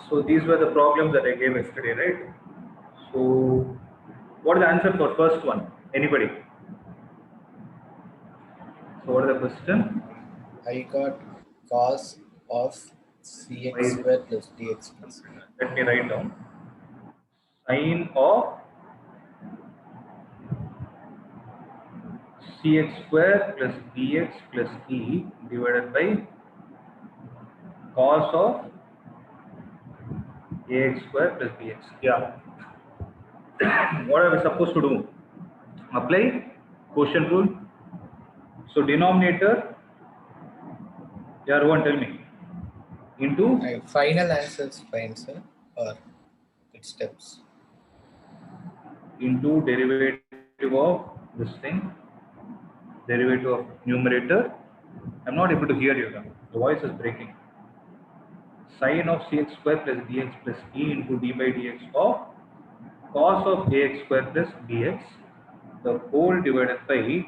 So these were the problems that I gave yesterday, right? So what is the answer for first one? Anybody? So what is the question? I got cos of cx square plus dx plus b. Let me write down. Sine of cx square plus dx plus e divided by cos of ax square plus bx. Yeah. What are we supposed to do? Apply quotient rule. So denominator, yeah, Rohan, tell me. Into My final answer is fine, sir, or it steps. into derivative of this thing, derivative of numerator. I'm not able to hear you now. The voice is breaking. Sine of cx square plus dx plus e into d by dx of cos of ax square plus bx, the whole divided by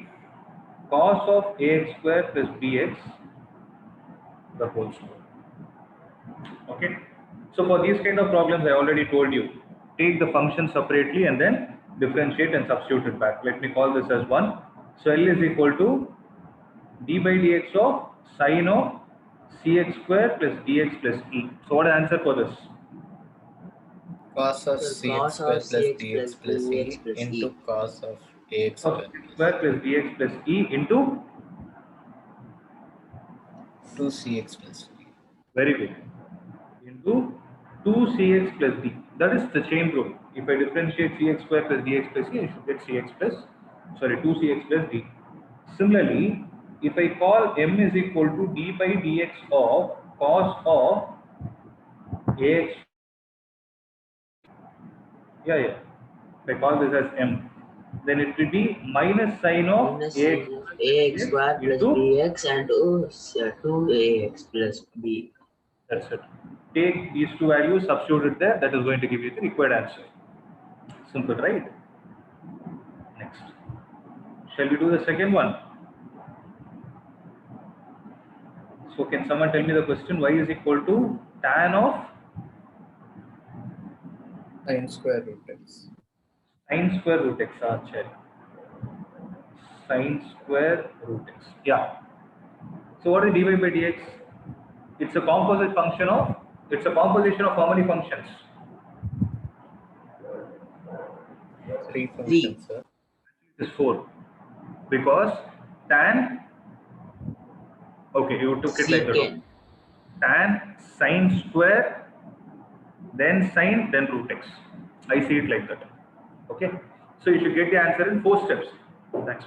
cos of ax square plus bx, the whole square. Okay. So for these kind of problems, I already told you, take the function separately and then differentiate and substitute it back. Let me call this as 1. So L is equal to d by dx of sine of cx square plus dx plus e. So what is the answer for this? Cos of cx square plus dx plus e into cos of ax Of square square plus dx plus e into 2cx plus b. very good into 2cx plus d. That is the chain rule. If I differentiate cx square plus dx plus e, I should get cx plus 2cx plus d. Similarly, if I call m is equal to d by dx of cos of ax, yeah. If I call this as m, then it will be minus sine of minus ax sine of ax square plus into, bx and 2ax plus b. that's it. Take these two values, substitute it there, that is going to give you the required answer. Simple, right? Next. Shall we do the second one? So can someone tell me the question? Y is equal to tan of Sine square root x. sine square root x. Sine square root x. Yeah. So what is dy by dx? It's a composite function of, it's a composition of how many functions? 3 functions, sir. It is 4. Because tan, okay, you took it like that. Secant. Tan sine square, then sine, then root x. I see it like that. Okay. So you should get the answer in 4 steps. Thanks.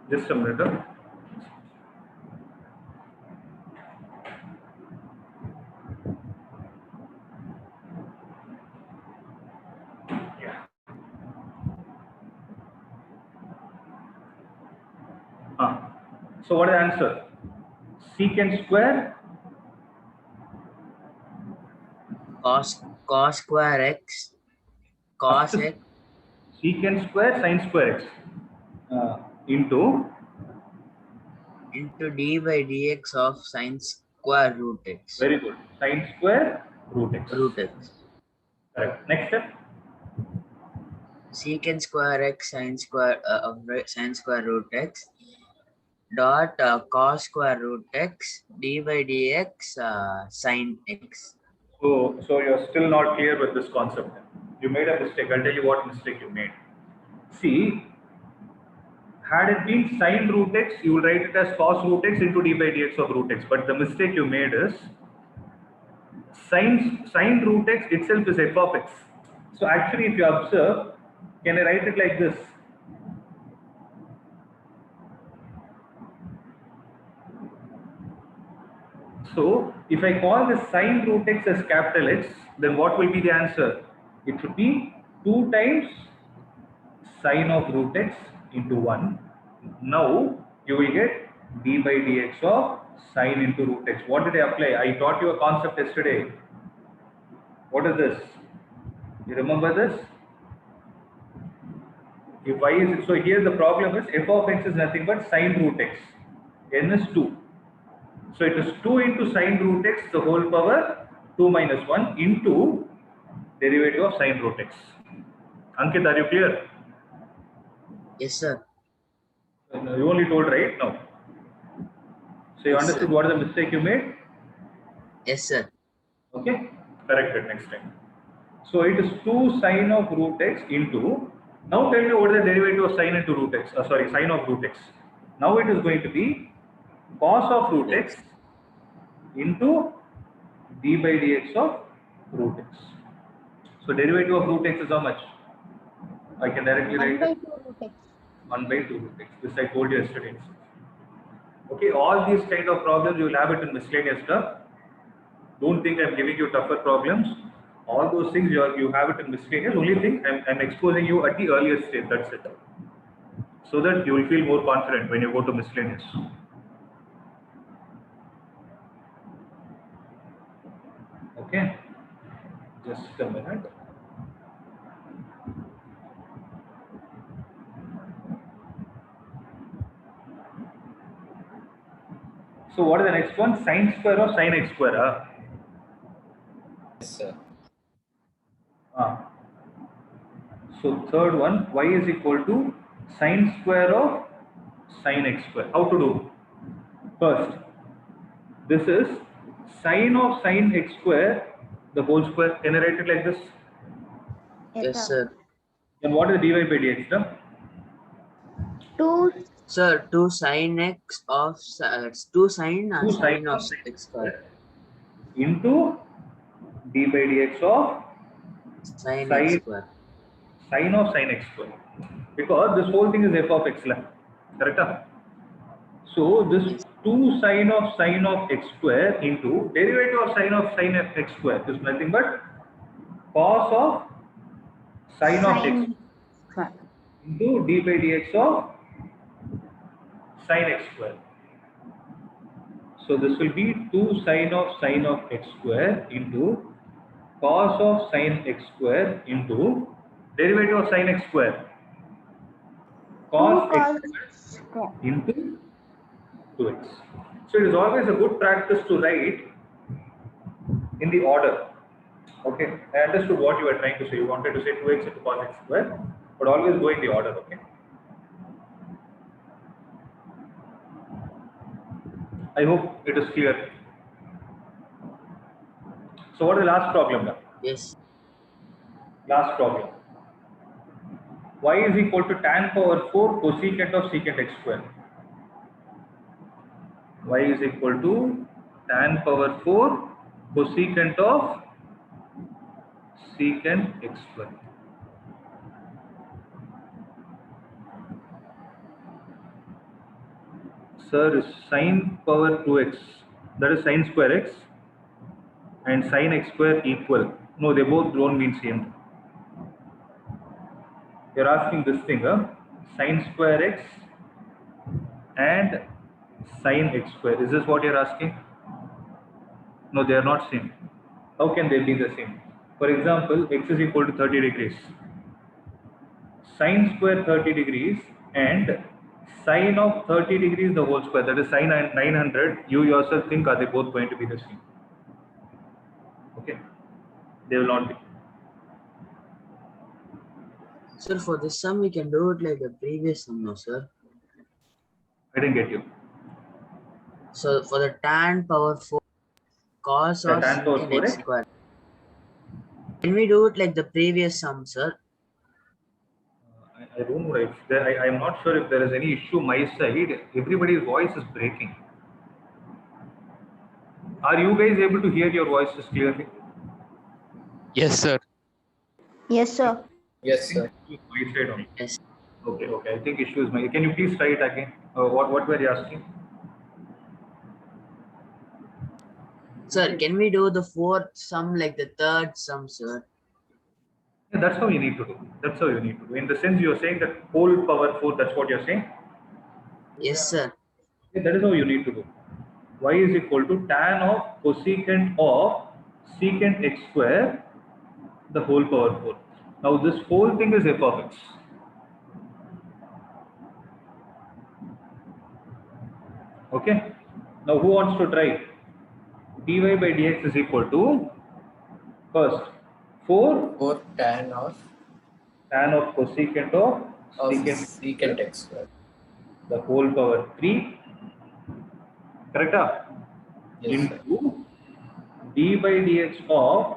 Just a minute. Yeah. So what is the answer? Secant square Cos square x cos x secant square sine square x into d by dx of sine square root x. very good, sine square root x. Correct. Next step. Secant square x sine square root x dot cos square root x d by dx sine x. So you're still not clear with this concept. You made a mistake. I'll tell you what mistake you made. See, had it been sine root x, you will write it as cos root x into d by dx of root x. But the mistake you made is sine root x itself is f of x. So actually, if you observe, can I write it like this? So if I call the sine root x as capital X, then what will be the answer? It should be 2 times sine of root x into 1. Now you will get d by dx of sine into root x. What did I apply? I taught you a concept yesterday. What is this? You remember this? If y is, so here the problem is f of x is nothing but sine root x. N is 2. So it is 2 into sine root x the whole power 2 minus 1 into derivative of sine root x. Ankit, are you clear? Yes, sir. You only told right now. So you Yes, understood sir. what is the mistake you made? Yes, sir. Okay, correct it next time. So it is 2 sine of root x into, now tell me what is the derivative of sine into root x, sorry, sine of root x. Now it is going to be cos of root x into d by dx of root x. So derivative of root x is how much? I can directly 1 write by it 2 root x. 1 by 2 root x. This I told you yesterday. Okay, all these kind of problems you will have it in miscellaneous stuff. Don't think I'm giving you tougher problems. All those things you have it in miscellaneous. Only thing I'm exposing you at the earliest stage. That's it. So that you will feel more confident when you go to miscellaneous. Okay. Just a minute. So what is the next one? Sine square or sine x square? Yes, sir. So third one, y is equal to sine square of sine x square. How to do? First, this is sine of sine x square, the whole square. Can I write it like this? Yes, sir. Then what is dy by dx? 2 Sir, 2 sine x of 2 sine 2 sine sine of of sine x square. into d by dx of Sine x sine square. sine of sine x square. Because this whole thing is f of x. Correct? So this Yes. 2 sine of x square into derivative of sine of x square is nothing but cos of sine of x sine square. into d by dx of sine x square. So this will be 2 sine of x square into cos of sine x square into derivative of sine x square 2 cos x cos square square. into 2x. So it is always a good practice to write in the order. Okay, I understood what you were trying to say. You wanted to say 2x into cos x square, but always go in the order. Okay. I hope it is clear. So what is the last problem now? Yes. Last problem. Y is equal to tan power 4 cosecant of secant x square. Y is equal to tan power 4 cosecant of secant x square. Sir, is sine power 2x, that is sine square x, and sine x square equal? No, they both don't mean same. You're asking this thing, sine square x and sine x square. Is this what you're asking? No, they are not same. How can they be the same? For example, x is equal to 30 degrees. Sine square 30 degrees and sine of 30 degrees the whole square, that is sine 900. You yourself think, are they both going to be the same? Okay, they will not be. Sir, for this sum, we can do it like the previous sum, no, sir. I didn't get you. So for the tan power 4 cos The of tan power secant 4 x x. square. Can we do it like the previous sum, sir? I don't know if there, I am not sure if there is any issue my side. Everybody's voice is breaking. Are you guys able to hear your voices clearly? Yes, sir. Yes, sir. Yes, sir. My side only. Yes. Okay. I think issue is my. Can you please try it again? What were you asking? Sir, can we do the fourth sum like the third sum, sir? Yeah, that's how you need to do. That's how you need to do. In the sense you're saying that whole power 4, that's what you're saying? Yes, sir. Yeah, that is how you need to do. Y is equal to tan of cosecant of secant x square, the whole power 4. Now this whole thing is f of x. Okay. Now who wants to try? Dy by dx is equal to, first, 4 4 tan of tan of cosecant of secant secant x square. the whole power 3, correct? Yes, sir. Into d by dx of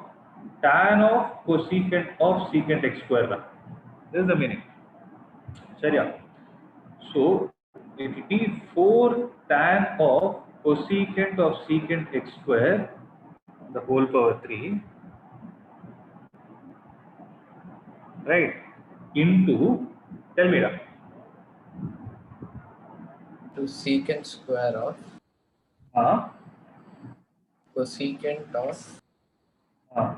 tan of cosecant of secant x square. This is the meaning. Sharia. So it will be 4 tan of cosecant of secant x square the whole power 3, right, into, tell me that, To secant square of uh, cosecant of uh,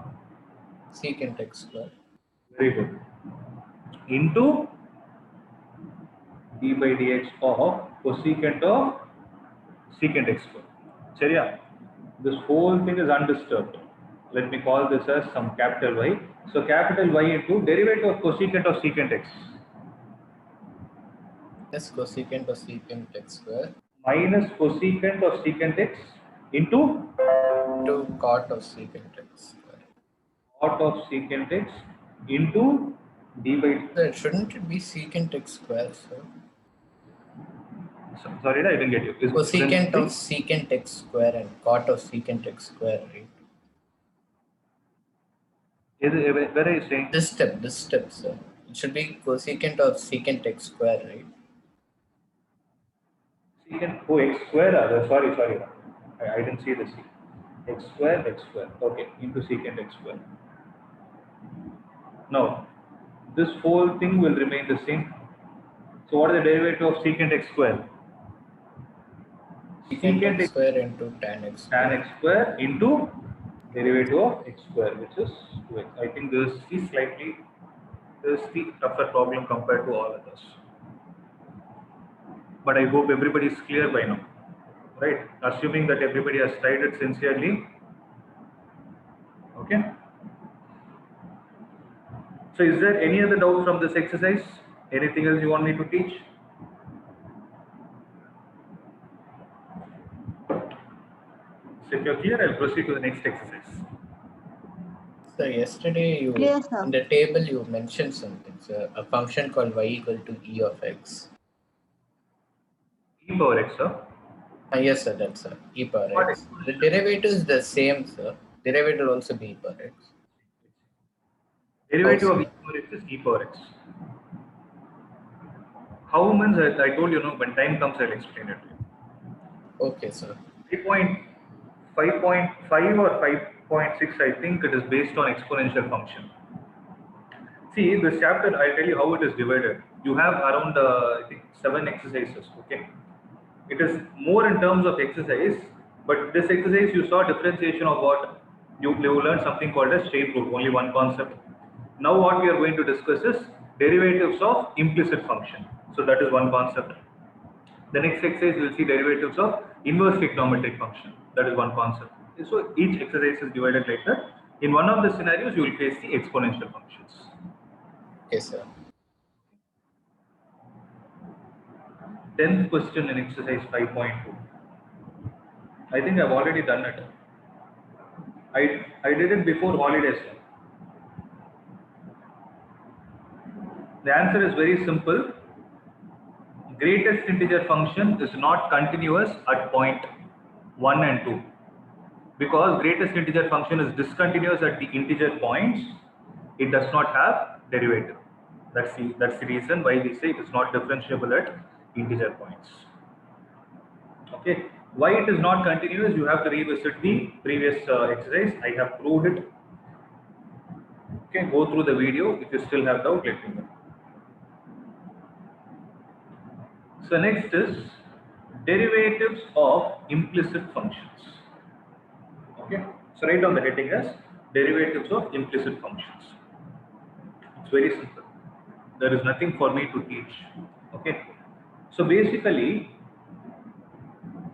secant x square. very good, into d by dx of cosecant of secant x square. Sharia. This whole thing is undisturbed. Let me call this as some capital Y. So capital Y into derivative of cosecant of secant x Yes, cosecant of secant x square minus cosecant of secant x into to cot of secant x square. cot of secant x into d by, Sir, shouldn't it be secant x square, sir? sorry, I didn't get you. Cosecant of secant x square and cot of secant x square, right? Where are you saying? This step, sir. It should be cosecant of secant x square, right? Secant, oh, x square, sorry, I didn't see this. X square, okay, into secant x square. Now, this whole thing will remain the same. So what is the derivative of secant x square? Secant Secant x square into tan x tan square. x square into derivative of x square, which is 2x. I think this is the tougher problem compared to all others. But I hope everybody is clear by now, right? Assuming that everybody has tried it sincerely. Okay. So is there any other doubt from this exercise? Anything else you want me to teach? So if you're clear, I'll proceed to the next exercise. So yesterday Clear, sir. in the table you mentioned something, sir. A function called y equal to e of x. E power x, sir. Yes, sir, that's sir. E power What x. The derivative is the same, sir. Derivative will also be e power x. Derivative of Also. e power x is e power x. How means I told you, when time comes, I'll explain it to you. Okay, sir. 5.5 or 5.6, I think it is based on exponential function. See, this chapter, I'll tell you how it is divided. You have around, I think, 7 exercises, okay? It is more in terms of exercise, but this exercise you saw differentiation of what? You learned something called as chain rule, only one concept. Now what we are going to discuss is derivatives of implicit function. So that is one concept. The next exercise you will see derivatives of inverse trigonometric function. That is one concept. So each exercise is divided like that. In one of the scenarios, you will face the exponential functions. Okay, sir. 10th question in exercise 5.2. I think I've already done it. I did it before holidays. The answer is very simple. Greatest integer function is not continuous at point 1 and 2. Because greatest integer function is discontinuous at the integer points, it does not have derivative. That's the reason why we say it is not differentiable at integer points. Okay, why it is not continuous? You have to revisit the previous exercise. I have proved it. Okay, go through the video. If you still have doubt, let me know. So next is derivatives of implicit functions. Okay, so write down the heading as derivatives of implicit functions. It's very simple. There is nothing for me to teach. Okay, so basically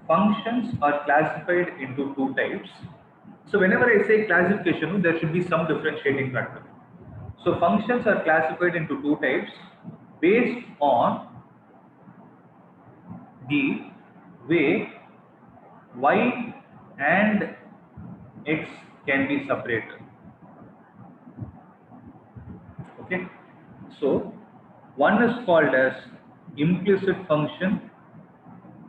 functions are classified into two types. So whenever I say classification, there should be some differentiating factor. So functions are classified into two types based on the way y and x can be separated. Okay, so one is called as implicit function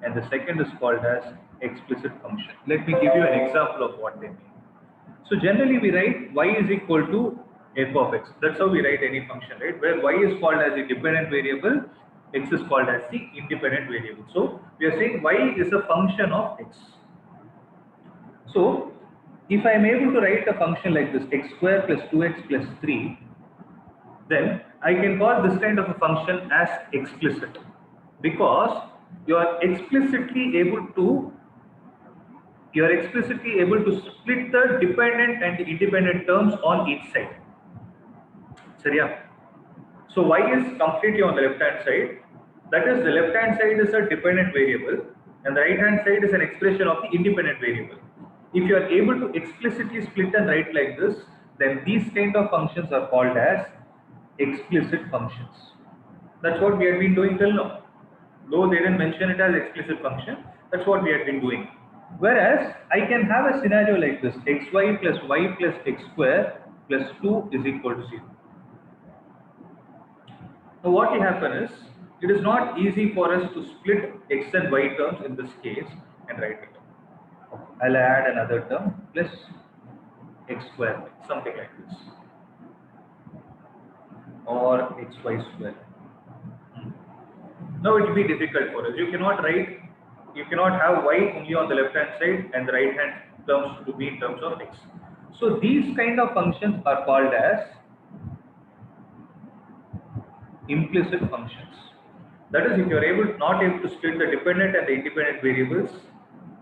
and the second is called as explicit function. Let me give you an example of what they mean. So generally we write y is equal to f of x. That's how we write any function, right? Where y is called as a dependent variable, x is called as the independent variable. So we are saying y is a function of x. So if I am able to write a function like this, x square plus 2x plus 3, then I can call this kind of a function as explicit, because you are explicitly able to split the dependent and the independent terms on each side. Seriya? So y is completely on the left hand side. That is, the left hand side is a dependent variable and the right hand side is an expression of the independent variable. If you are able to explicitly split and write like this, then these kind of functions are called as explicit functions. That's what we have been doing till now. Though they didn't mention it as explicit function, that's what we have been doing. Whereas I can have a scenario like this: xy plus y plus x square plus 2 is equal to 0. Now what will happen is, it is not easy for us to split x and y terms in this case and write it. I'll add another term plus x square, something like this, or xy square. Now it will be difficult for us. You cannot have y only on the left hand side and the right hand terms to be in terms of x. So these kind of functions are called as implicit functions. That is, if you are not able to split the dependent and the independent variables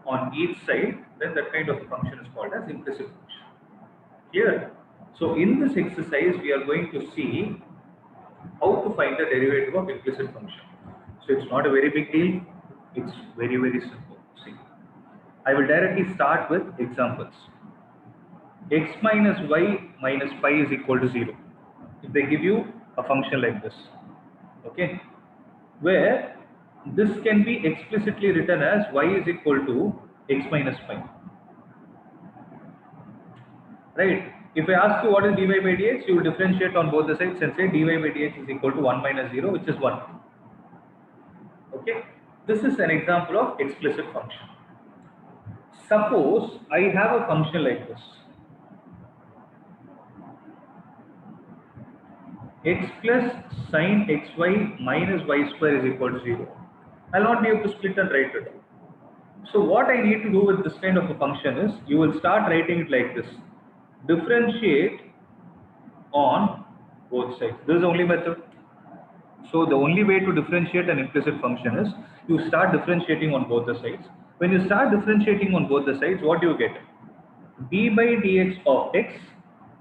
on each side, then that kind of function is called as implicit function. Clear? So in this exercise, we are going to see how to find the derivative of implicit function. So it's not a very big deal. It's very, very simple. See, I will directly start with examples. X minus y minus pi is equal to 0. If they give you a function like this, okay, where this can be explicitly written as y is equal to x minus pi, right? If I ask you what is dy by dx, you will differentiate on both the sides and say dy by dx is equal to 1 minus 0, which is 1. Okay, this is an example of explicit function. Suppose I have a function like this: x plus sine xy minus y square is equal to 0. I'll not be able to split and write it. So what I need to do with this kind of a function is, you will start writing it like this: differentiate on both sides. This is the only method. So the only way to differentiate an implicit function is, you start differentiating on both the sides. When you start differentiating on both the sides, what do you get? d by dx of x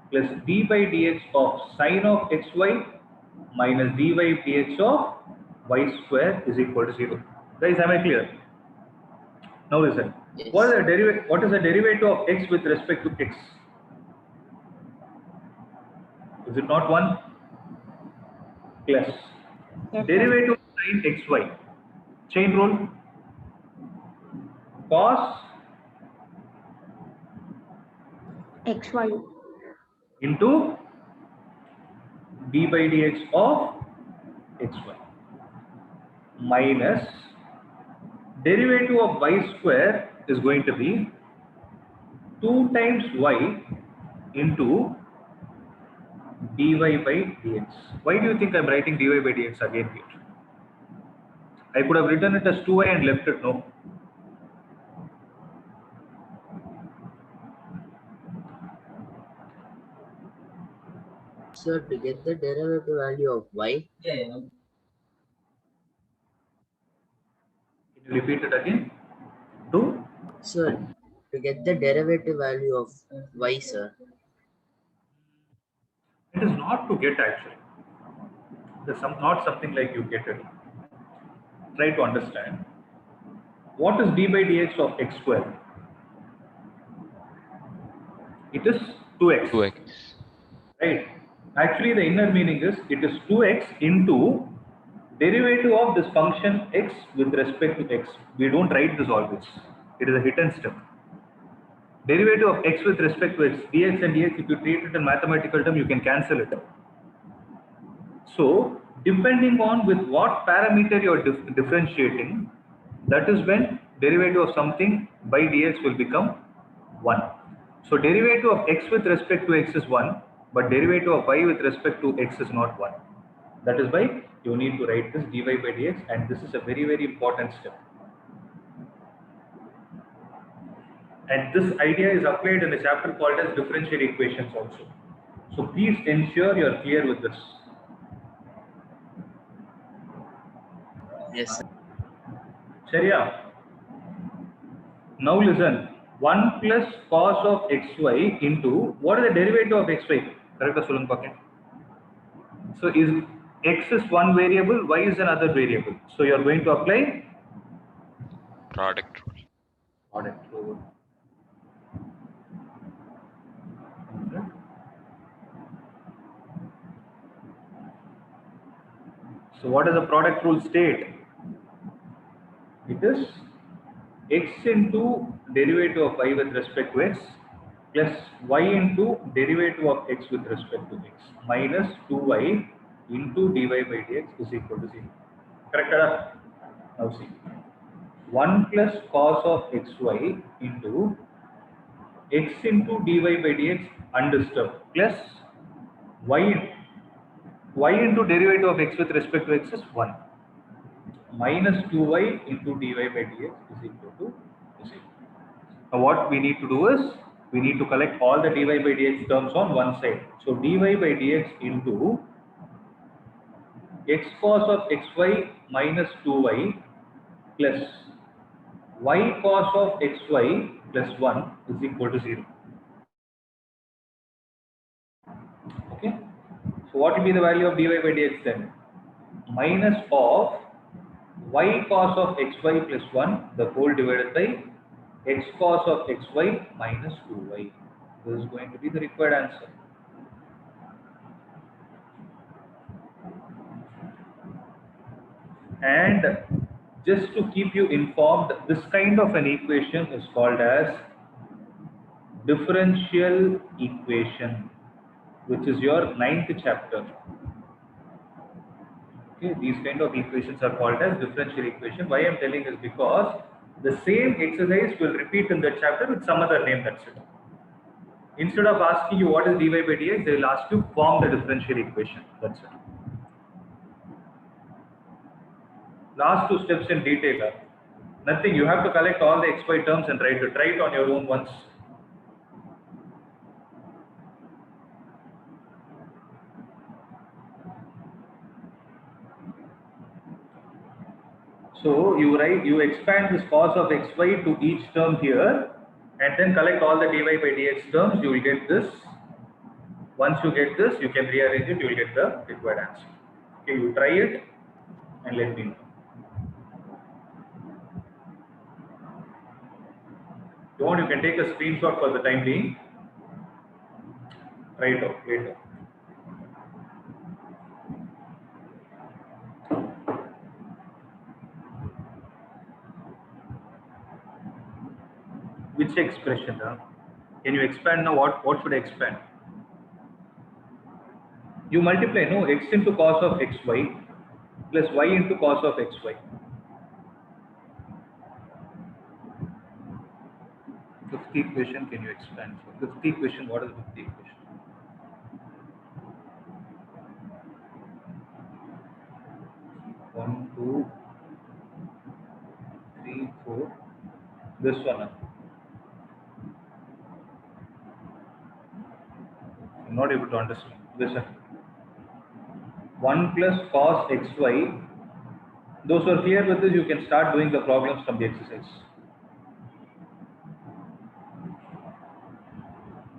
plus d by dx of sine of xy minus d by dx of y square is equal to 0. Guys, am I clear? Now listen. Yes. What is the derivative of x with respect to x? Is it not 1? Plus. Yes, sir. Derivative of sine xy. Chain rule. Cos XY. into d by dx of xy minus derivative of y square is going to be 2 times y into dy by dx. Why do you think I'm writing dy by dx again here? I could have written it as 2y and left it, no? So to get the derivative value of y, Can you repeat it again? Do? so to get the derivative value of y, sir. It is not to get actually. There's not something like you get it. Try to understand. What is d by dx of x square? It is 2x. 2x. Right. Actually, the inner meaning is, it is 2x into derivative of this function x with respect to x. We don't write this always. It is a hidden step. Derivative of x with respect to x, dx and dx, if you treat it in mathematical term, you can cancel it. So, depending on with what parameter you are differentiating, that is when derivative of something by dx will become 1. So, derivative of x with respect to x is 1, but derivative of y with respect to x is not 1. That is why you need to write this dy by dx, and this is a very, very important step. And this idea is applied in a chapter called as differential equations also. So please ensure you are clear with this. Yes, sir. Sharia. Now listen. 1 plus cos of xy into, what is the derivative of xy? Correct? So is x is one variable, y is another variable. So you are going to apply Product rule. product rule. Okay. So what does the product rule state? It is x into derivative of y with respect to x plus y into derivative of x with respect to x minus 2y into dy by dx is equal to 0. Correct? Now see. 1 plus cos of xy into x into dy by dx undisturbed plus y into derivative of x with respect to x is 1 minus 2y into dy by dx is equal to 0. Now what we need to do is, we need to collect all the dy by dx terms on one side. So dy by dx into x cos of xy minus 2y plus y cos of xy plus 1 is equal to 0. Okay. So what will be the value of dy by dx then? Minus of y cos of xy plus 1 the whole divided by x cos of xy minus 2y. This is going to be the required answer. And just to keep you informed, this kind of an equation is called as differential equation, which is your 9th chapter. Okay, these kind of equations are called as differential equation. Why I am telling is because the same exercise will repeat in the chapter with some other name, that's it. Instead of asking you what is dy by dx, they will ask you form the differential equation, that's it. Last 2 steps in detail are nothing. You have to collect all the xy terms and try it on your own once. So you expand this cos of xy to each term here, and then collect all the dy by dx terms. You will get this. Once you get this, you can rearrange it. You will get the required answer. Okay, you try it and let me know. If you want, you can take a screenshot for the time being. Try it out later. Which expression? Can you expand now? What should I expand? You multiply, no, x into cos of xy plus y into cos of xy. 5th equation, can you expand? So 5th equation, what is 5th equation? One, two, three, four. This one. I'm not able to understand. Listen. 1 plus cos xy. Those who are clear with this, you can start doing the problems from the exercise.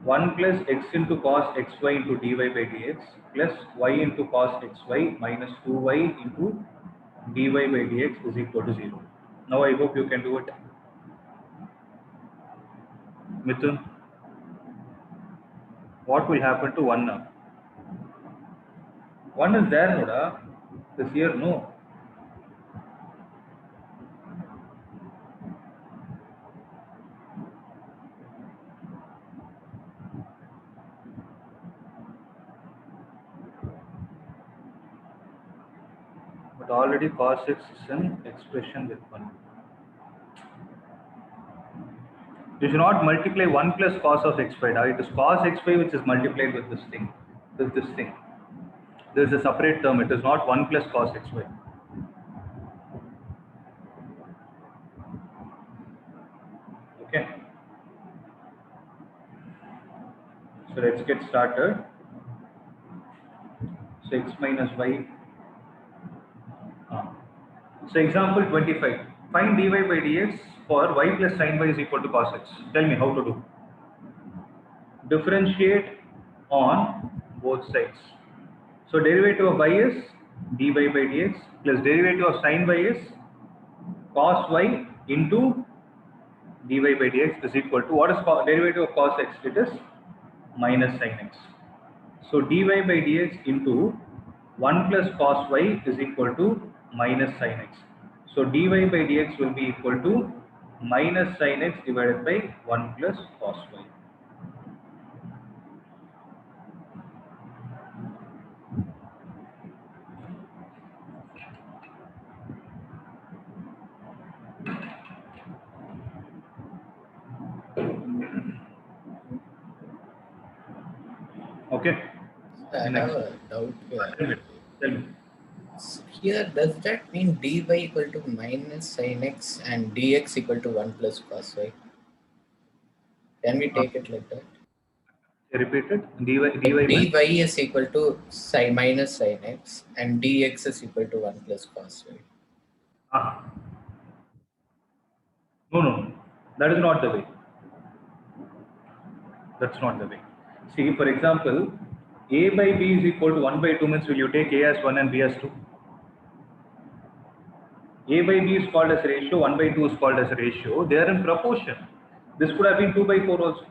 1 plus x into cos xy into dy by dx plus y into cos xy minus 2y into dy by dx is equal to 0. Now I hope you can do it. Mithun, what will happen to 1 now? 1 is there, Noda. This here, no. But already cos x is an expression with 1. You should not multiply 1 plus cos of xy. Now it is cos xy which is multiplied with this thing. With this thing. There is a separate term. It is not 1 plus cos xy. Okay. So let's get started. So x minus y. So example 25. Find dy by dx for y plus sin y is equal to cos x. Tell me how to do. Differentiate on both sides. So derivative of y is dy by dx plus derivative of sin y is cos y into dy by dx is equal to, what is derivative of cos x? It is minus sin x. So dy by dx into 1 plus cos y is equal to minus sin x. So dy by dx will be equal to minus sin x divided by 1 plus cos y. Okay. I have a doubt here. Tell me. So here, does that mean dy equal to minus sin x and dx equal to 1 plus cos y? Can we take it like that? Repeat it. dy dy is equal to minus sin x and dx is equal to 1 plus cos y. No. That is not the way. That's not the way. See, for example, a by b is equal to 1 by 2 means will you take a as 1 and b as 2? A by b is called as ratio, 1 by 2 is called as ratio. They are in proportion. This could have been 2 by 4 also.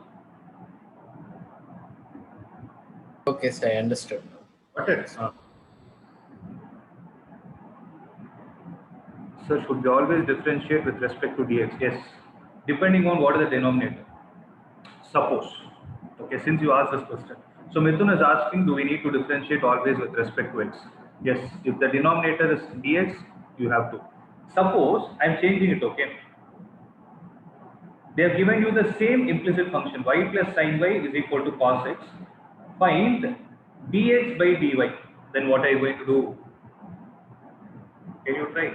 Okay, so I understood now. Got it? So should we always differentiate with respect to dx? Yes. Depending on what is the denominator. Suppose. Okay, since you asked this question. So Mithun is asking, do we need to differentiate always with respect to x? Yes. If the denominator is dx, you have to. Suppose I am changing it, okay? They have given you the same implicit function, y plus sin y is equal to cos x. Find dx by dy. Then what are you going to do? Can you try?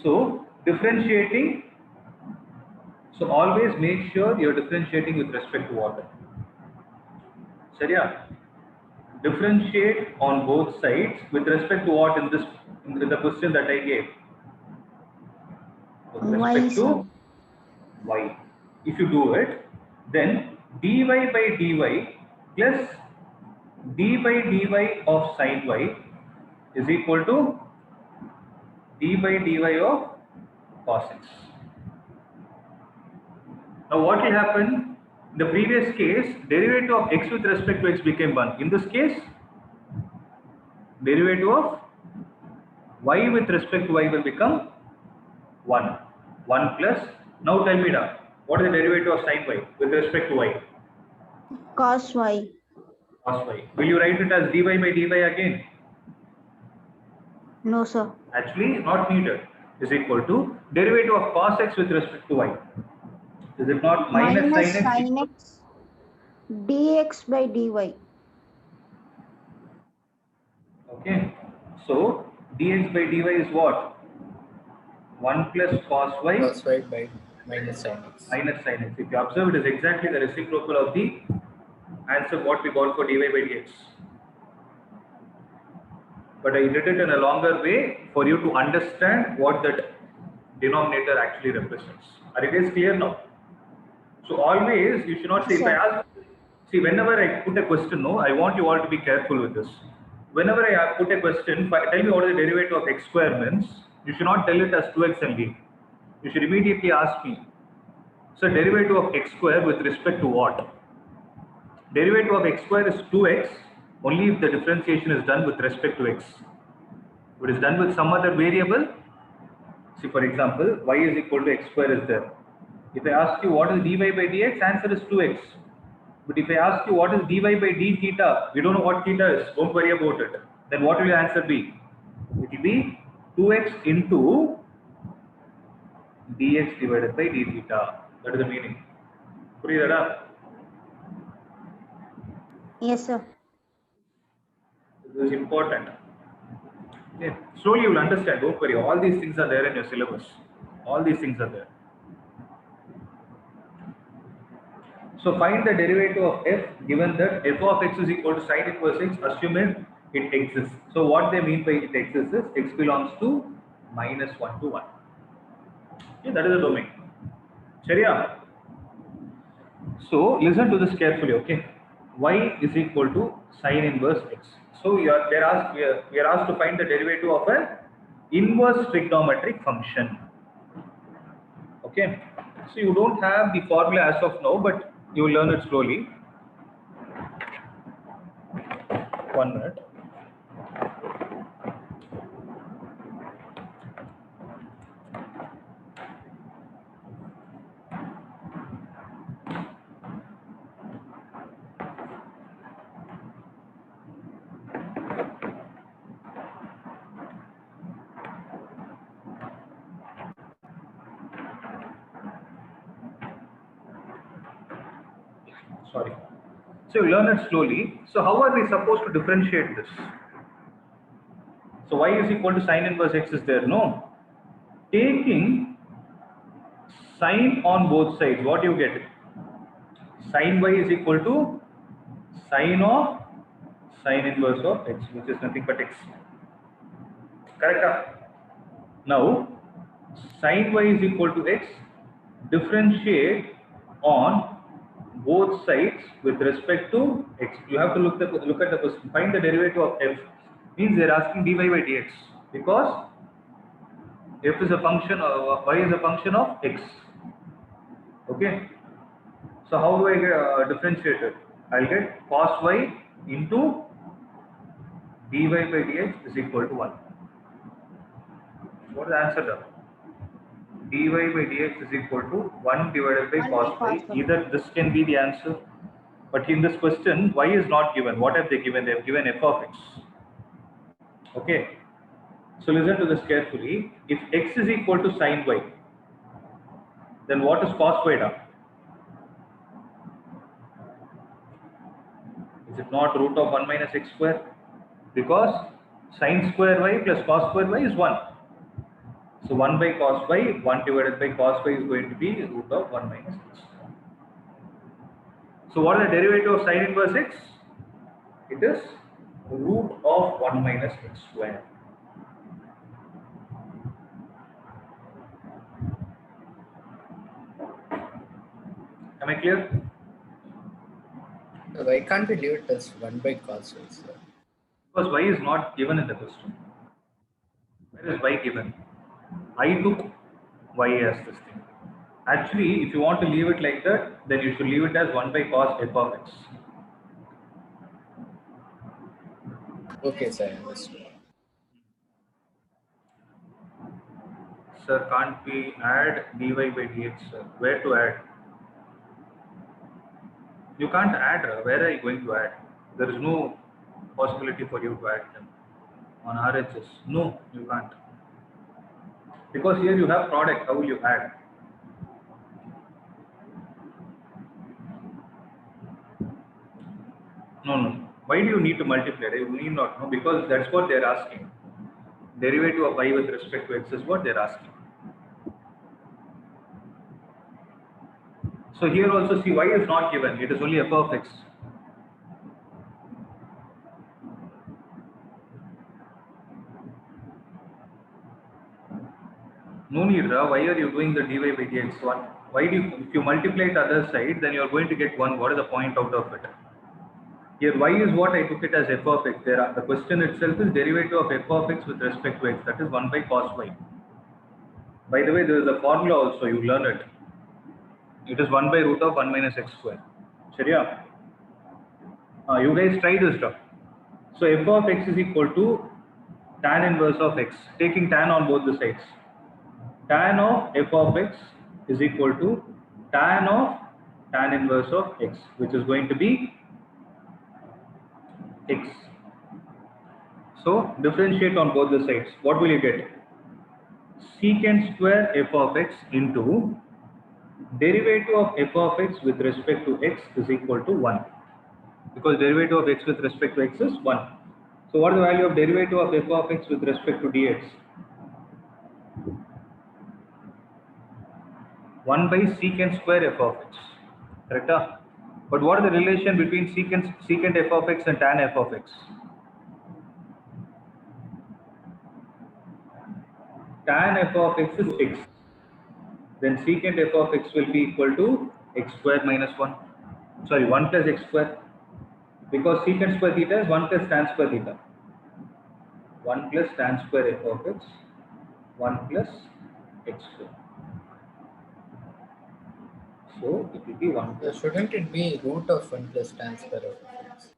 So differentiating. So always make sure you are differentiating with respect to what? சரியா? Differentiate on both sides with respect to what in the question that I gave? With respect to y. If you do it, then dy by dy plus d by dy of sin y is equal to d by dy of cos x. Now what will happen? In the previous case, derivative of x with respect to x became 1. In this case, derivative of y with respect to y will become 1. 1 plus. Now tell me now, what is the derivative of sin y with respect to y? Cos y. Cos y. Will you write it as dy by dy again? No, sir. Actually, not needed. Is equal to derivative of cos x with respect to y. Is it not minus sin x? Sin x dx by dy. Okay. So dx by dy is what? 1 plus cos y Cos y by minus sin x. minus sin x. If you observe, it is exactly the reciprocal of the answer what we got for dy by dx. But I did it in a longer way for you to understand what that denominator actually represents. Are you guys clear now? So always you should not say, if I ask, see, whenever I put a question, no, I want you all to be careful with this. Whenever I put a question, tell me what is the derivative of x square means, you should not tell it as 2x and leave. You should immediately ask me, so derivative of x square with respect to what? Derivative of x square is 2x only if the differentiation is done with respect to x. If it is done with some other variable, see for example, y is equal to x square is there. If I ask you what is dy by dx, answer is 2x. But if I ask you what is dy by d theta, we don't know what theta is, don't worry about it. Then what will your answer be? It will be 2x into dx divided by d theta. That is the meaning. Puriyada? Yes, sir. This is important. Okay. Slowly you will understand. Don't worry. All these things are there in your syllabus. All these things are there. So find the derivative of f given that f of x is equal to sin inverse x, assuming it exists. So what they mean by it exists is x belongs to -1 to 1. Okay, that is the domain. Sharia. So listen to this carefully. Okay, y is equal to sin inverse x. So we are asked to find the derivative of an inverse trigonometric function. Okay, so you don't have the formula as of now, but you will learn it slowly. 1 minute. Sorry. So you learn it slowly. So how are we supposed to differentiate this? So y is equal to sin inverse x is there, no? Taking sin on both sides, what do you get? Sin y is equal to sin of sin inverse of x, which is nothing but x. Correct? Now, sin y is equal to x, differentiate on both sides with respect to x. You have to look at the question. Find the derivative of f. Means they are asking dy by dx because f is a function of y is a function of x. Okay. So how do I differentiate it? I'll get cos y into dy by dx is equal to 1. What is the answer now? Dy by dx is equal to 1 divided by 1 by cos y. cos y. Either this can be the answer, but in this question, y is not given. What have they given? They have given f of x. Okay. So listen to this carefully. If x is equal to sin y, then what is cos y now? Is it not root of 1 minus x square? Because sin square y plus cos square y is 1. So 1 by cos y, 1 divided by cos y is going to be root of 1 minus x. So what is the derivative of sin inverse x? It is root of 1 minus x square. Am I clear? Why can't we leave it as 1 by cos y, sir? Because y is not given in the question. Where is y given? I took y as this thing. Actually, if you want to leave it like that, then you should leave it as 1 by cos f of x. Okay, sir, I understood. Sir, can't we add dy by dx, sir? Where to add? You can't add. Where are you going to add? There is no possibility for you to add them on RHS. No, you can't. Because here you have product. How will you add? No. Why do you need to multiply? You need not know, because that's what they're asking. Derivative of y with respect to x is what they're asking. So here also see y is not given. It is only f of x. No need, why are you doing the dy by dx? Why do you, if you multiply the other side, then you are going to get 1. What is the point out of it? Here y is what I took it as f of x. The question itself is derivative of f of x with respect to x. That is 1 by cos y. By the way, there is a formula also. You learn it. It is 1 by root of 1 minus x square. Sharia? You guys try this stuff. So f of x is equal to tan inverse of x. Taking tan on both the sides. Tan of f of x is equal to tan of tan inverse of x, which is going to be x. So differentiate on both the sides. What will you get? Secant square f of x into derivative of f of x with respect to x is equal to 1. Because derivative of x with respect to x is 1. So what is the value of derivative of f of x with respect to dx? 1 by secant square f of x. Correct? But what is the relation between secant f of x and tan f of x? Tan f of x is x. Then secant f of x will be equal to x square minus 1. Sorry, 1 plus x square. Because secant square theta is 1 plus tan square theta. 1 plus tan square f of x, 1 plus x square. So it will be 1 So plus. shouldn't it be root of 1 plus tan square of x?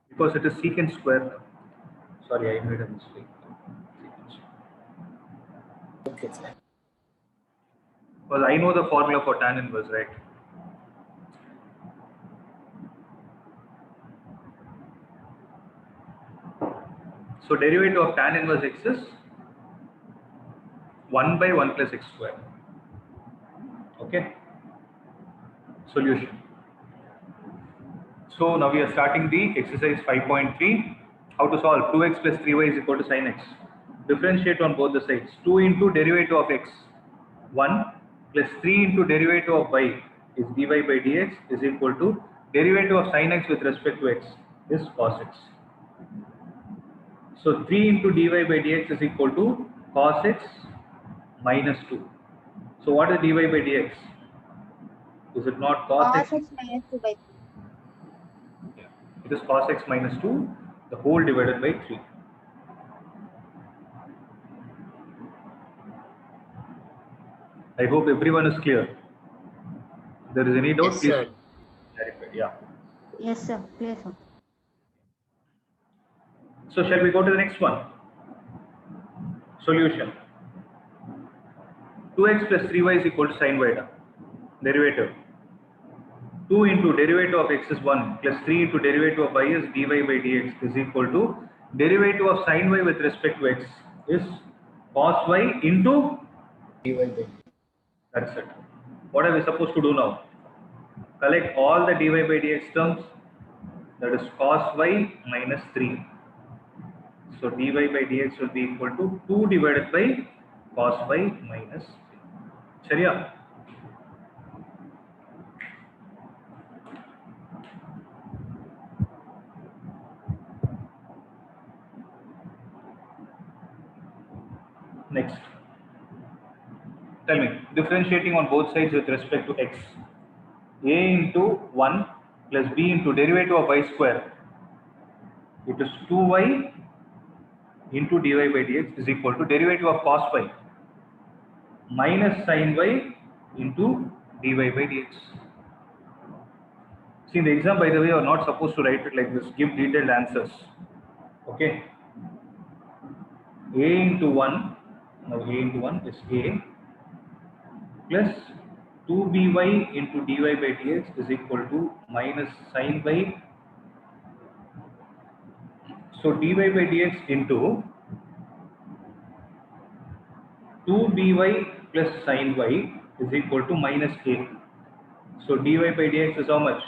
Because it is secant square. Sorry, I made a mistake. Okay, sir. Because I know the formula for tan inverse, right? So derivative of tan inverse x is 1 by 1 plus x square. Okay. Solution. So now we are starting the exercise 5.3. How to solve? 2x plus 3y is equal to sin x. Differentiate on both the sides. 2 into derivative of x, 1 plus 3 into derivative of y is dy by dx is equal to derivative of sin x with respect to x is cos x. So 3 into dy by dx is equal to cos x minus 2. So what is dy by dx? Is it not cos x? Cos x minus 2 by 3. Yeah. It is cos x minus 2, the whole divided by 3. I hope everyone is clear. If there is any doubt, Yes, please sir. clarify. Yeah. Yes, sir. Clear, sir. So shall we go to the next one? Solution. 2x plus 3y is equal to sin y. Derivative. 2 into derivative of x is 1 plus 3 into derivative of y is dy by dx is equal to derivative of sin y with respect to x is cos y into, dy by dx. that's it. What are we supposed to do now? Collect all the dy by dx terms, that is cos y minus 3. So dy by dx will be equal to 2 divided by cos y minus 3. Shariya? Next. Tell me, differentiating on both sides with respect to x. A into 1 plus b into derivative of y square. It is 2y into dy by dx is equal to derivative of cos y minus sin y into dy by dx. See, in the exam, by the way, you are not supposed to write it like this. Give detailed answers. Okay. A into 1, now a into 1 is a plus 2by into dy by dx is equal to minus sin y. So dy by dx into 2by plus sin y is equal to minus a. So dy by dx is how much?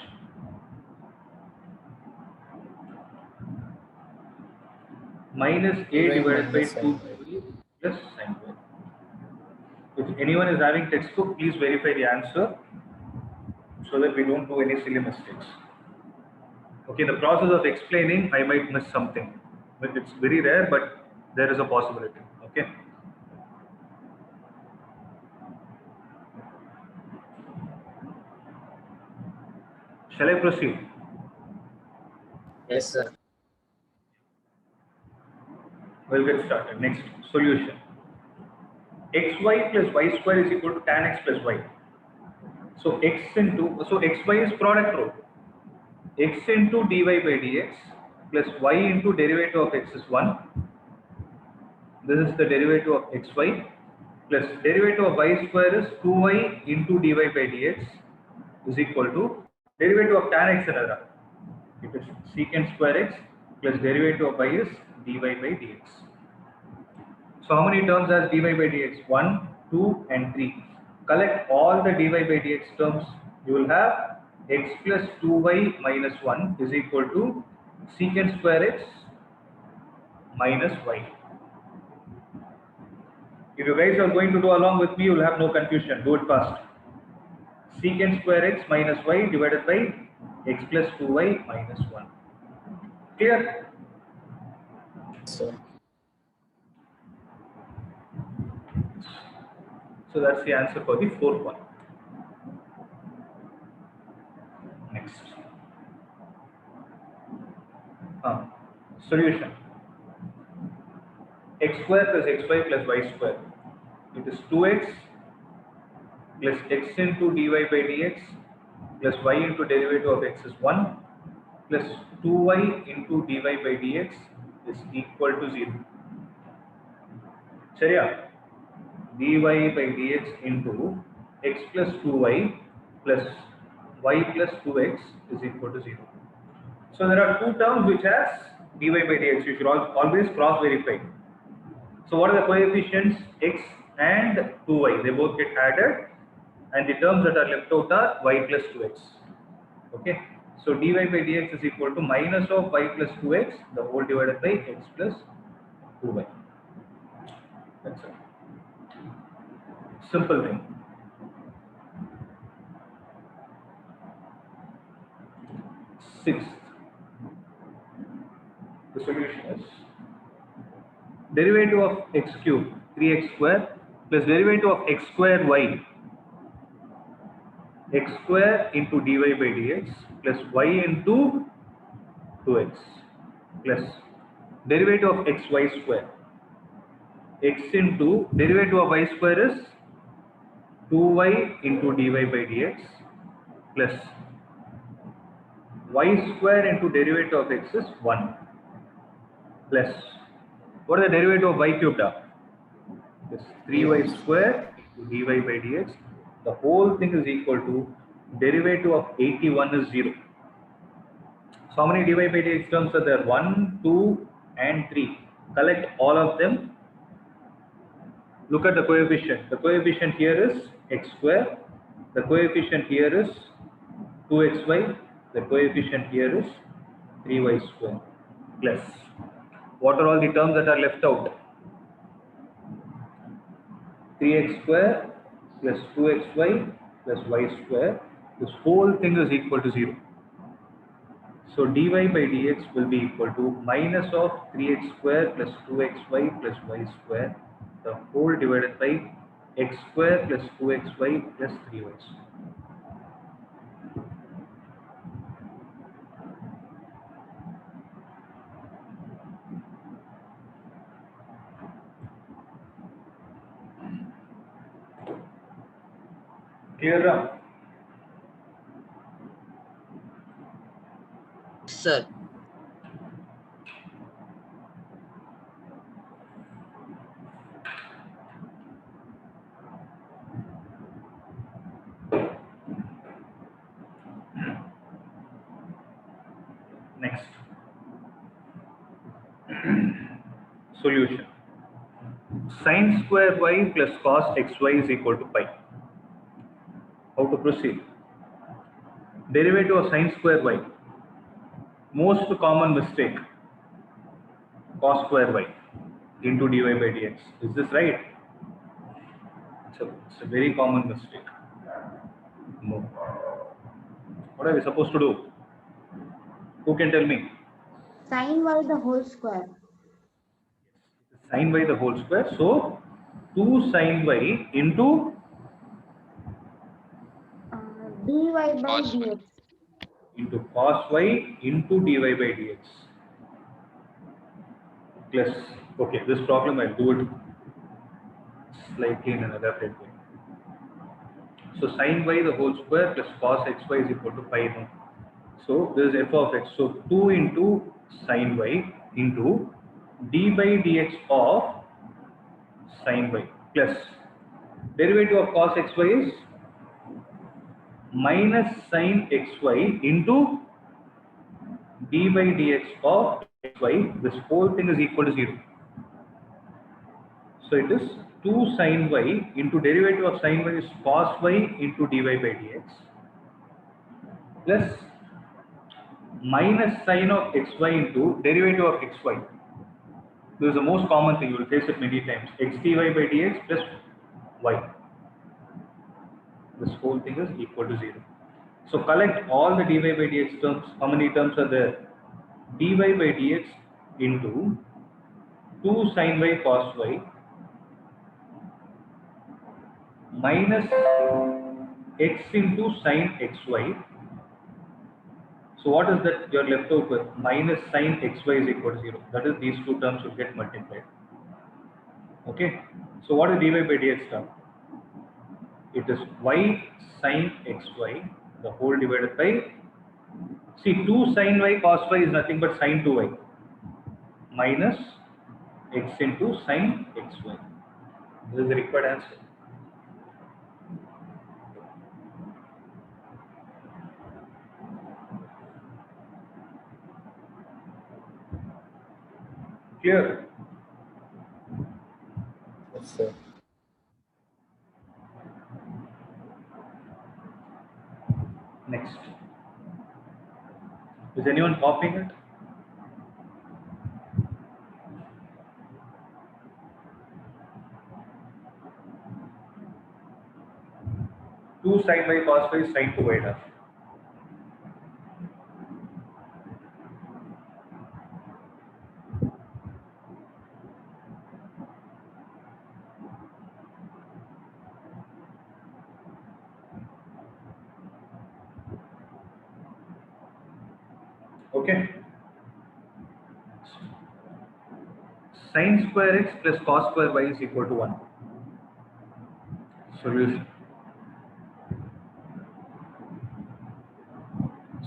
Minus a Dy divided by minus sin 2 plus sin y. If anyone is having textbook, please verify the answer so that we don't do any silly mistakes. Okay, in the process of explaining, I might miss something. But it's very rare, but there is a possibility. Okay. Shall I proceed? Yes, sir. We'll get started. Next, solution. Xy plus y square is equal to tan x plus y. So xy is product rule. X into dy by dx plus y into derivative of x is 1. This is the derivative of xy plus derivative of y square is 2y into dy by dx is equal to derivative of tan x another. It is secant square x plus derivative of y is dy by dx. So how many terms has dy by dx? 1, 2 and 3. Collect all the dy by dx terms. You will have x plus 2y minus 1 is equal to secant square x minus y. If you guys are going to do along with me, you will have no confusion. Do it fast. Secant square x minus y divided by x plus 2y minus 1. Clear? So So that's the answer for the fourth one. Next. Solution. X square plus xy plus y square. It is 2x plus x into dy by dx plus y into derivative of x is 1 plus 2y into dy by dx is equal to 0. Chariya, dy by dx into x plus 2y plus y plus 2x is equal to 0. So there are two terms which has dy by dx. You should always cross verify. So what are the coefficients? X and 2y. They both get added, and the terms that are left out are y plus 2x. Okay. So dy by dx is equal to minus of y plus 2x, the whole divided by x plus 2y. That's it. Simple thing. Sixth, the solution is derivative of x cube 3x square plus derivative of x square y, x square into dy by dx plus y into 2x plus derivative of xy square, x into derivative of y square is 2y into dy by dx plus y square into derivative of x is 1 plus what is the derivative of y cubed? Yes, 3y square into dy by dx. The whole thing is equal to derivative of 81 is 0. So how many dy by dx terms are there? 1, 2 and 3. Collect all of them. Look at the coefficient. The coefficient here is x square. The coefficient here is 2xy. The coefficient here is 3y square plus. What are all the terms that are left out? 3x square plus 2xy plus y square. This whole thing is equal to 0. So dy by dx will be equal to minus of 3x square plus 2xy plus y square, the whole divided by x square plus 2xy plus 3y square. Clear up? Sir. Next. Solution. Sin square y plus cos xy is equal to pi. How to proceed? Derivative of sin square y. Most common mistake. Cos square y into dy by dx. Is this right? It's a very common mistake. No. What are we supposed to do? Who can tell me? Sin y the whole square. Sin y the whole square. So 2 sin y into Dy by Cos y. dx. into cos y into dy by dx plus, okay, this problem I'll do it slightly in another elaborate way. So sin y the whole square plus cos xy is equal to pi now. So this is f of x. So 2 into sin y into d by dx of sin y plus derivative of cos xy is minus sin xy into d by dx of xy, this whole thing is equal to 0. So it is 2 sin y into derivative of sin y is cos y into dy by dx plus minus sin of xy into derivative of xy. This is the most common thing, you will face it many times. X dy by dx plus y. This whole thing is equal to 0. So collect all the dy by dx terms. How many terms are there? Dy by dx into 2 sin y cos y minus x into sin xy. So what is that you are left out with? Minus sin xy is equal to 0. That is, these two terms will get multiplied. Okay. So what is dy by dx term? It is y sin xy, the whole divided by, see, 2 sin y cos y is nothing but sin 2y minus x into sin xy. This is the required answer. Clear? Yes, sir. Next. Is anyone copying it? Two sin y cos y is sin 2y dash. Okay. Sin square x plus cos square y is equal to 1. Solution.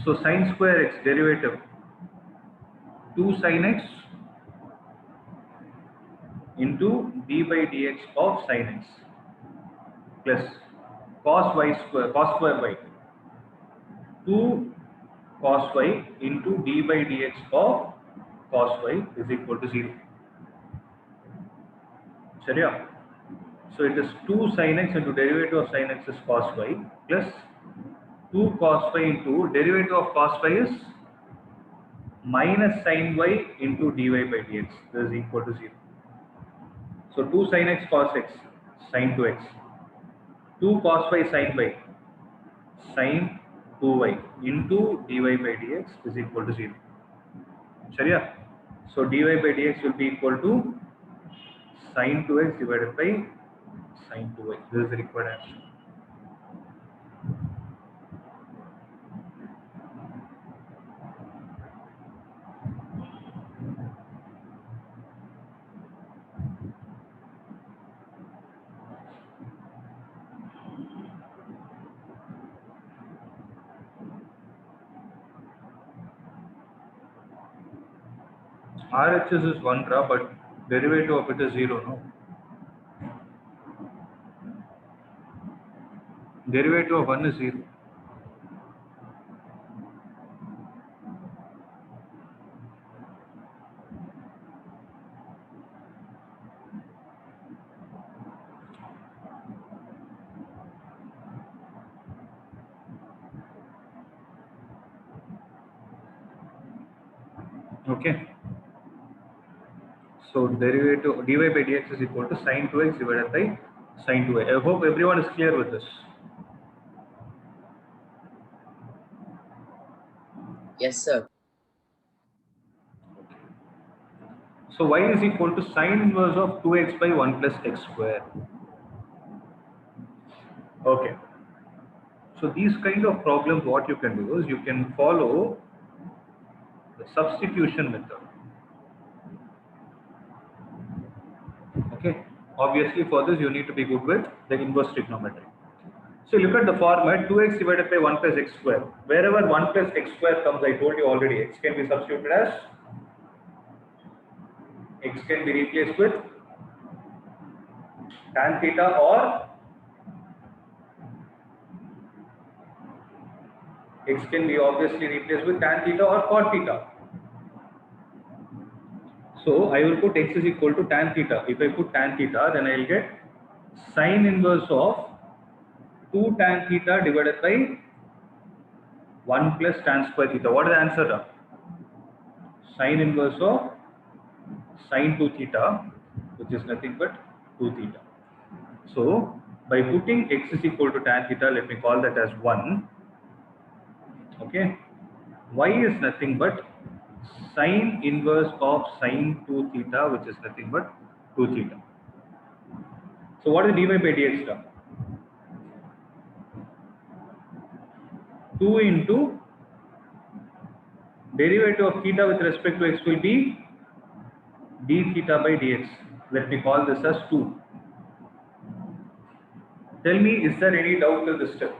So sin square x derivative 2 sin x into d by dx of sin x plus cos square y 2 cos y into d by dx of cos y is equal to 0. சரியா? So it is 2 sin x into derivative of sin x is cos y plus 2 cos y into derivative of cos y is minus sin y into dy by dx. This is equal to 0. So 2 sin x cos x sin 2x, 2 cos y sin y sin 2y into dy by dx is equal to 0. சரியா? So dy by dx will be equal to sin 2x divided by sin 2y. This is the required answer. RHS is 1 ra, but derivative of it is 0, no? Derivative of 1 is 0. Okay. So derivative dy by dx is equal to sin 2x divided by sin 2y. I hope everyone is clear with this. Yes, sir. So y is equal to sin inverse of 2x by 1 plus x square. Okay. So these kind of problems, what you can do is you can follow the substitution method. Okay. Obviously, for this you need to be good with the inverse trigonometry. So look at the format 2x divided by 1 plus x square. Wherever 1 plus x square comes, I told you already, x can be substituted as, x can be replaced with tan theta or x can be obviously replaced with tan theta or cot theta. So I will put x is equal to tan theta. If I put tan theta, then I will get sine inverse of 2 tan theta divided by 1 plus tan square theta. What is the answer now? Sine inverse of sine 2 theta, which is nothing but 2 theta. So by putting x is equal to tan theta, let me call that as 1. Okay. Y is nothing but sine inverse of sine 2 theta, which is nothing but 2 theta. So what is dy by dx now? 2 into derivative of theta with respect to x will be d theta by dx. Let me call this as 2. Tell me, is there any doubt till this step?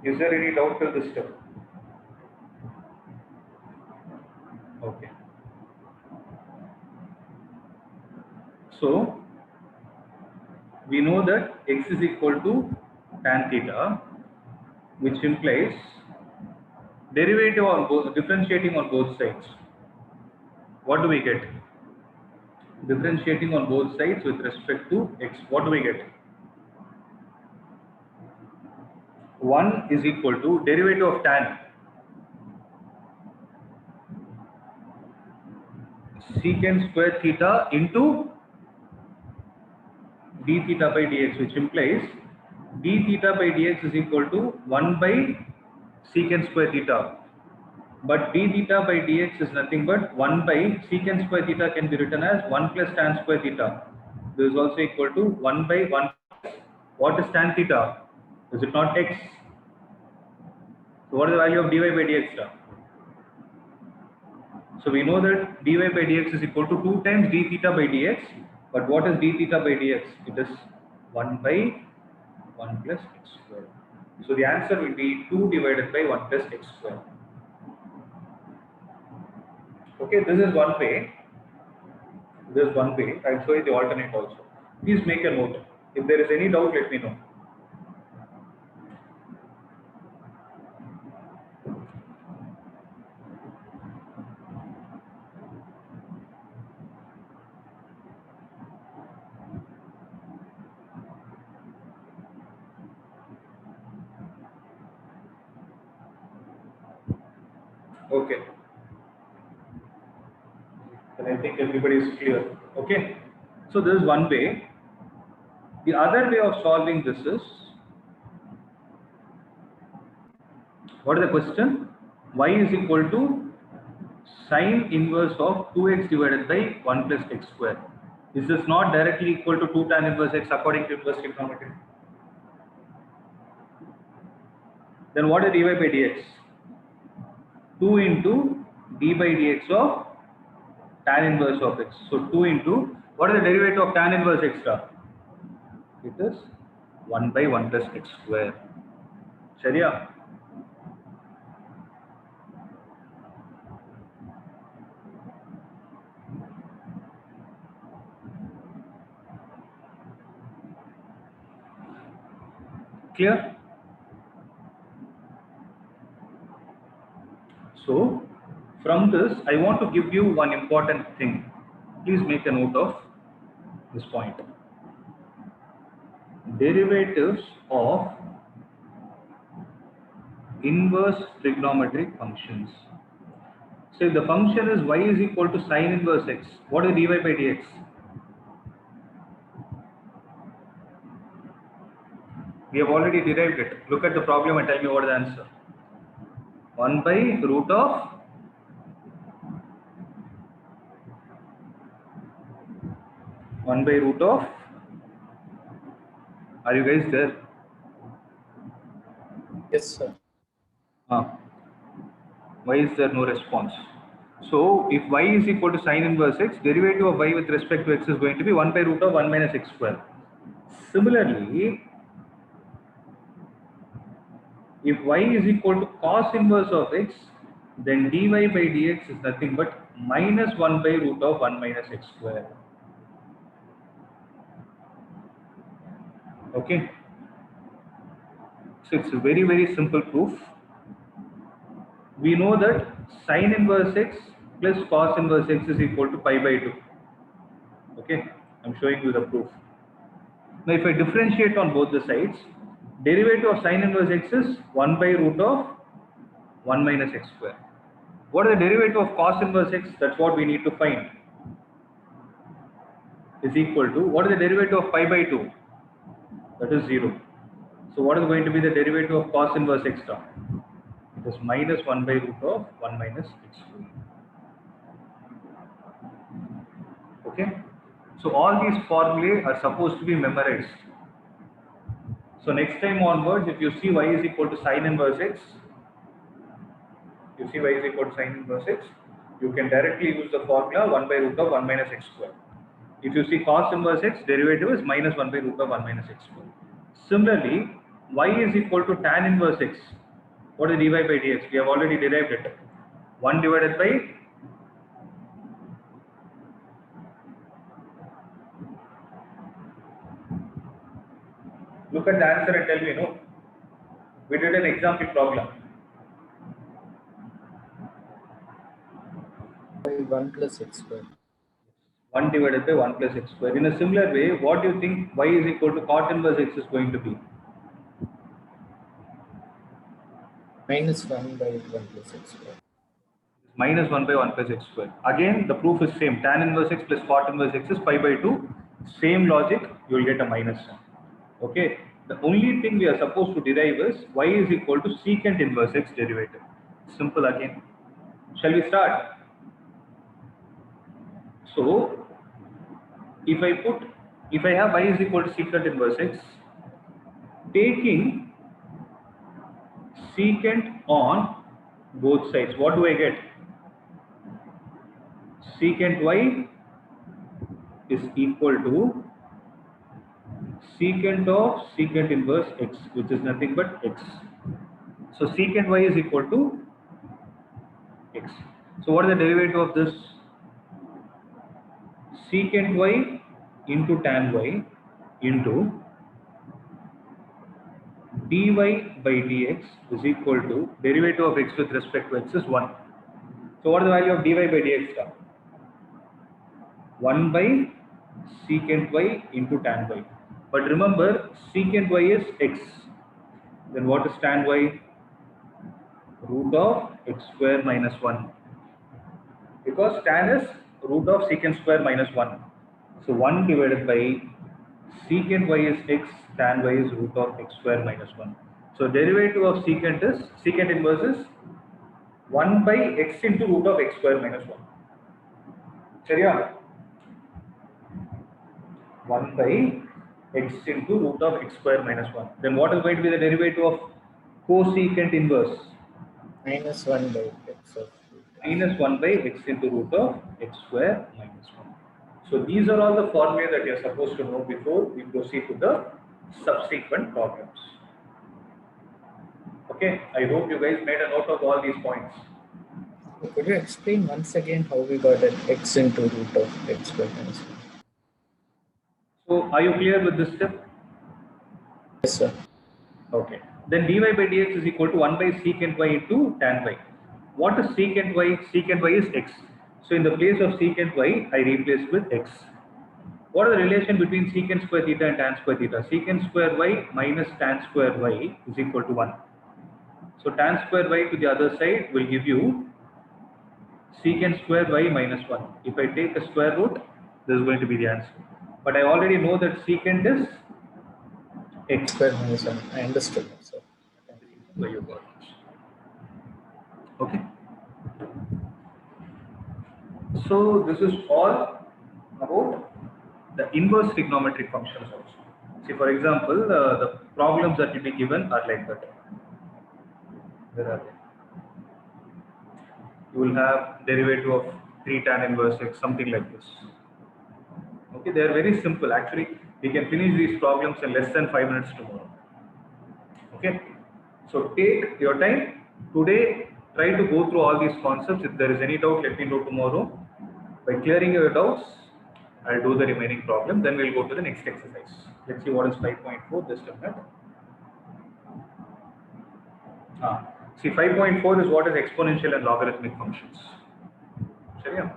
Is there any doubt till this step? Okay. So we know that x is equal to tan theta, which implies derivative on both, differentiating on both sides. What do we get? Differentiating on both sides with respect to x. What do we get? 1 is equal to derivative of tan secant square theta into d theta by dx, which implies d theta by dx is equal to 1 by secant square theta. But d theta by dx is nothing but 1 by secant square theta can be written as 1 plus tan square theta. This is also equal to 1 by 1. What is tan theta? Is it not x? So what is the value of dy by dx now? So we know that dy by dx is equal to 2 times d theta by dx. But what is d theta by dx? It is 1 by 1 plus x square. So the answer will be 2 divided by 1 plus x square. Okay, this is one way. This is one way. I'll show you the alternate also. Please make a note. If there is any doubt, let me know. Okay. And I think everybody is clear. Okay. So this is one way. The other way of solving this is, what is the question? Y is equal to sine inverse of 2x divided by 1 plus x square. Is this not directly equal to 2 tan inverse x according to inverse trigonometry? Then what is dy by dx? 2 into d by dx of tan inverse of x. So 2 into, what is the derivative of tan inverse x? It is 1 by 1 plus x square. Sharia? Clear? So from this, I want to give you one important thing. Please make a note of this point. Derivatives of inverse trigonometric functions. So if the function is y is equal to sine inverse x, what is dy by dx? We have already derived it. Look at the problem and tell me what is the answer. 1 by root of are you guys there? Yes, sir. Why is there no response? So if y is equal to sine inverse x, derivative of y with respect to x is going to be 1 by root of 1 minus x square. Similarly, if y is equal to cos inverse of x, then dy by dx is nothing but minus 1 by root of 1 minus x square. Okay. So it's a very, very simple proof. we know that sine inverse x plus cos inverse x is equal to pi by 2. Okay, I'm showing you the proof. Now if I differentiate on both the sides, derivative of sine inverse x is 1 by root of 1 minus x square. What is the derivative of cos inverse x? That's what we need to find. Is equal to, what is the derivative of pi by 2? That is 0. So what is going to be the derivative of cos inverse x term? It is minus 1 by root of 1 minus x square. Okay. So all these formulae are supposed to be memorized. So next time onwards, if you see y is equal to sine inverse x, you see y is equal to sine inverse x, you can directly use the formula 1 by root of 1 minus x square. If you see cos inverse x, derivative is minus 1 by root of 1 minus x square. Similarly, y is equal to tan inverse x. What is dy by dx? We have already derived it. 1 divided by look at the answer and tell me, no? We did an example problem. By 1 plus x square. 1 divided by 1 plus x square. In a similar way, what do you think y is equal to cot inverse x is going to be? Minus 1 by 1 plus x square. Minus 1 by 1 plus x square. Again, the proof is same. Tan inverse x plus cot inverse x is pi by 2. Same logic, you will get a minus sign. Okay. The only thing we are supposed to derive is y is equal to secant inverse x derivative. Simple again. Shall we start? So, if I have y is equal to secant inverse x, taking secant on both sides, what do I get? Secant y is equal to secant of secant inverse x, which is nothing but x. So secant y is equal to x. So what is the derivative of this? Secant y into tan y into dy by dx is equal to derivative of x with respect to x is 1. So what is the value of dy by dx term? 1 by secant y into tan y. But remember, secant y is x. Then what is tan y? Root of x square minus 1. Because tan is root of secant square minus 1. So 1 divided by secant y is x, tan y is root of x square minus 1. So derivative of secant inverse is 1 by x into root of x square minus 1. Chariya? 1 by x into root of x square minus 1. Then what is going to be the derivative of cosecant inverse? Minus 1 by x of Minus 1 by x into root of x square minus 1. So these are all the formulae that you are supposed to know before we proceed to the subsequent problems. Okay, I hope you guys made a note of all these points. Could you explain once again how we got an x into root of x square minus 1? So are you clear with this step? Yes, sir. Okay. Then dy by dx is equal to 1 by secant y into tan y. What is secant y? Secant y is x. So in the place of secant y, I replace with x. What is the relation between secant square theta and tan square theta? Secant square y minus tan square y is equal to 1. So tan square y to the other side will give you secant square y minus 1. If I take a square root, this is going to be the answer. But I already know that secant is x. Square minus 1. I understood that, sir. Where you got it. Okay. So this is all about the inverse trigonometric functions also. See, for example, the problems that will be given are like that. Where are they? You will have derivative of 3 tan inverse x, something like this. Okay, they are very simple. Actually, we can finish these problems in less than 5 minutes tomorrow. Okay, so take your time today. Try to go through all these concepts. If there is any doubt, let me know tomorrow. By clearing your doubts, I'll do the remaining problem. Then we'll go to the next exercise. Let's see what is 5.4. Just a minute. See, 5.4 is what is exponential and logarithmic functions. Sharia?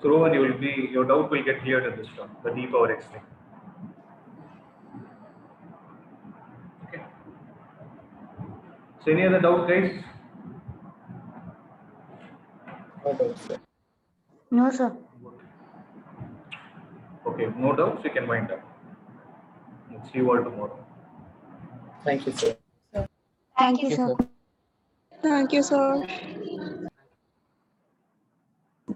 So Rohan, your doubt will get cleared in this term, the d power x thing. Okay. So any other doubt, guys? No doubt, sir. No, sir. Okay, no doubts, you can wind up. Let's see you all tomorrow. Thank you, sir. Thank you, sir. Thank you, sir.